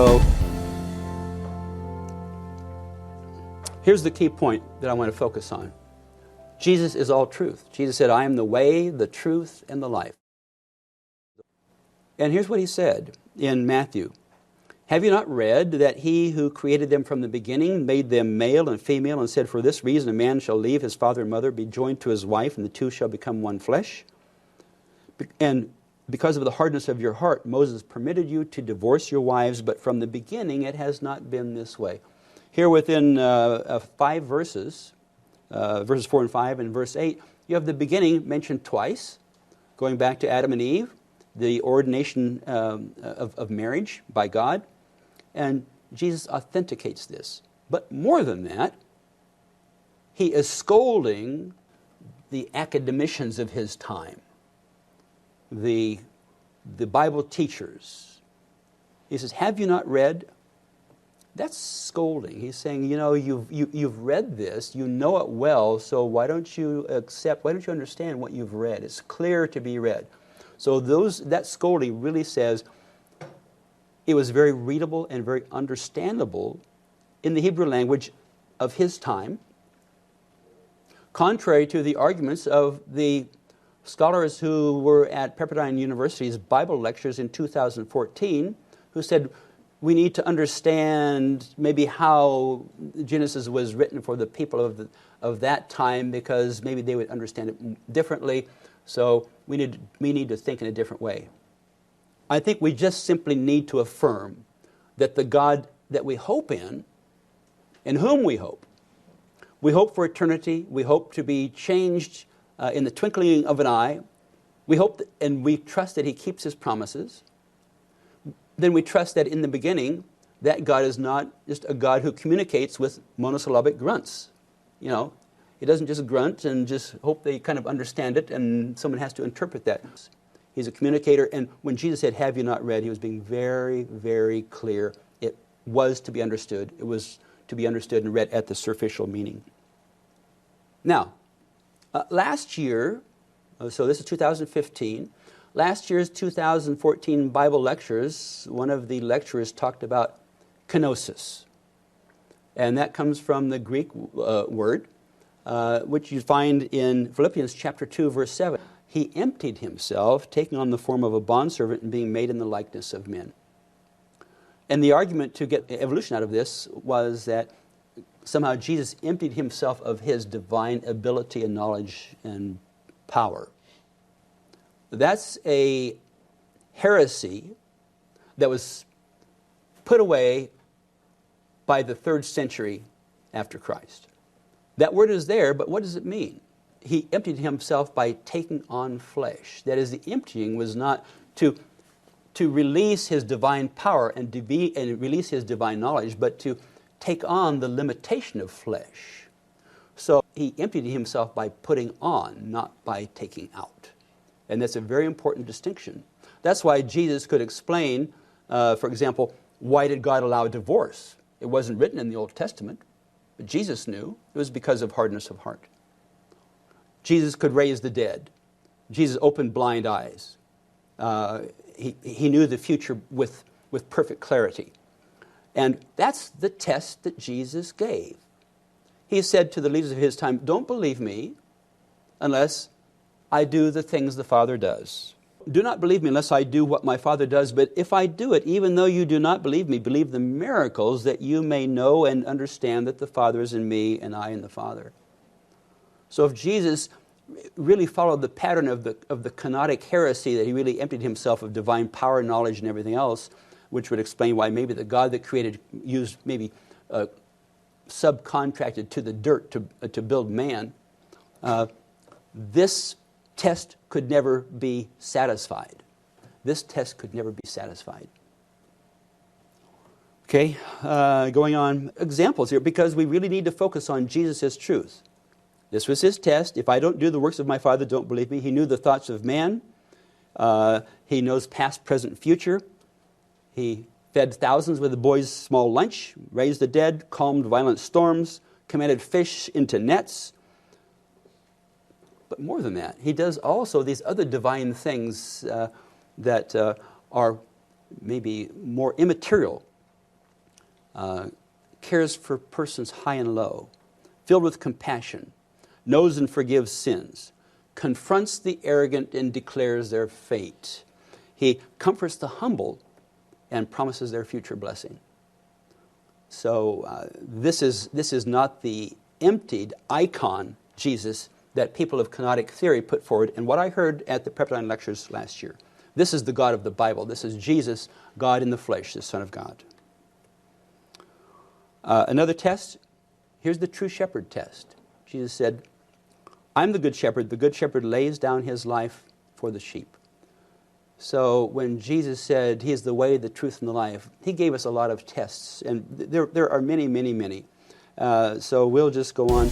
So here's the key point that I want to focus on. Jesus is all truth. Jesus said, I am the way, the truth, and the life. And here's what he said in Matthew. Have you not read that he who created them from the beginning made them male and female, and said, for this reason a man shall leave his father and mother, be joined to his wife, and the two shall become one flesh? And because of the hardness of your heart, Moses permitted you to divorce your wives, but from the beginning it has not been this way. Here within 5 verses, verses 4 and 5 and verse 8, you have the beginning mentioned twice, going back to Adam and Eve, the ordination of marriage by God. And Jesus authenticates this. But more than that, he is scolding the academicians of his time, the Bible teachers. He says, have you not read? That's scolding. He's saying, you know, you've read this, you know it well, so why don't you understand what you've read? It's clear to be read. So that scolding really says it was very readable and very understandable in the Hebrew language of his time, contrary to the arguments of the scholars who were at Pepperdine University's Bible lectures in 2014, who said, we need to understand maybe how Genesis was written for the people of that time, because maybe they would understand it differently, so we need to think in a different way. I think we just simply need to affirm that the God that we hope in whom we hope for eternity, we hope to be changed in the twinkling of an eye, we hope that, and we trust that he keeps his promises. Then we trust that in the beginning, that God is not just a God who communicates with monosyllabic grunts. You know, he doesn't just grunt and just hope they kind of understand it and someone has to interpret that. He's a communicator, and when Jesus said, have you not read, he was being very, very clear. It was to be understood. It was to be understood and read at the superficial meaning. Now, last year, so this is 2015, last year's 2014 Bible lectures, one of the lecturers talked about kenosis. And that comes from the Greek word, which you find in Philippians chapter 2, verse 7. He emptied himself, taking on the form of a bondservant and being made in the likeness of men. And the argument to get evolution out of this was that somehow Jesus emptied himself of his divine ability and knowledge and power. That's a heresy that was put away by the 3rd century after Christ. That word is there, but what does it mean? He emptied himself by taking on flesh. That is, the emptying was not to release his divine power and release his divine knowledge, but to take on the limitation of flesh. So he emptied himself by putting on, not by taking out. And that's a very important distinction. That's why Jesus could explain, for example, why did God allow divorce? It wasn't written in the Old Testament, but Jesus knew it was because of hardness of heart. Jesus could raise the dead. Jesus opened blind eyes. He knew the future with perfect clarity. And that's the test that Jesus gave. He said to the leaders of his time, don't believe me unless I do the things the Father does. Do not believe me unless I do what my Father does, but if I do it, even though you do not believe me, believe the miracles, that you may know and understand that the Father is in me and I in the Father. So if Jesus really followed the pattern of the Kenotic heresy, that he really emptied himself of divine power, knowledge, and everything else, which would explain why maybe the God that created used maybe subcontracted to the dirt to build man, this test could never be satisfied. This test could never be satisfied. Okay, going on examples here, because we really need to focus on Jesus' truth. This was his test. If I don't do the works of my Father, don't believe me. He knew the thoughts of man. He knows past, present, future. He fed thousands with a boy's small lunch, raised the dead, calmed violent storms, commanded fish into nets. But more than that, he does also these other divine things that are maybe more immaterial cares for persons high and low, filled with compassion, knows and forgives sins, confronts the arrogant and declares their fate. He comforts the humble and promises their future blessing. So this is not the emptied icon Jesus that people of Kenotic theory put forward, and what I heard at the Pepperdine lectures last year. This is the God of the Bible. This is Jesus, God in the flesh, the Son of God. Another test, here's the true shepherd test. Jesus said, I'm the good shepherd. The good shepherd lays down his life for the sheep. So when Jesus said he is the way, the truth, and the life, he gave us a lot of tests. And there are many, many, many. So we'll just go on.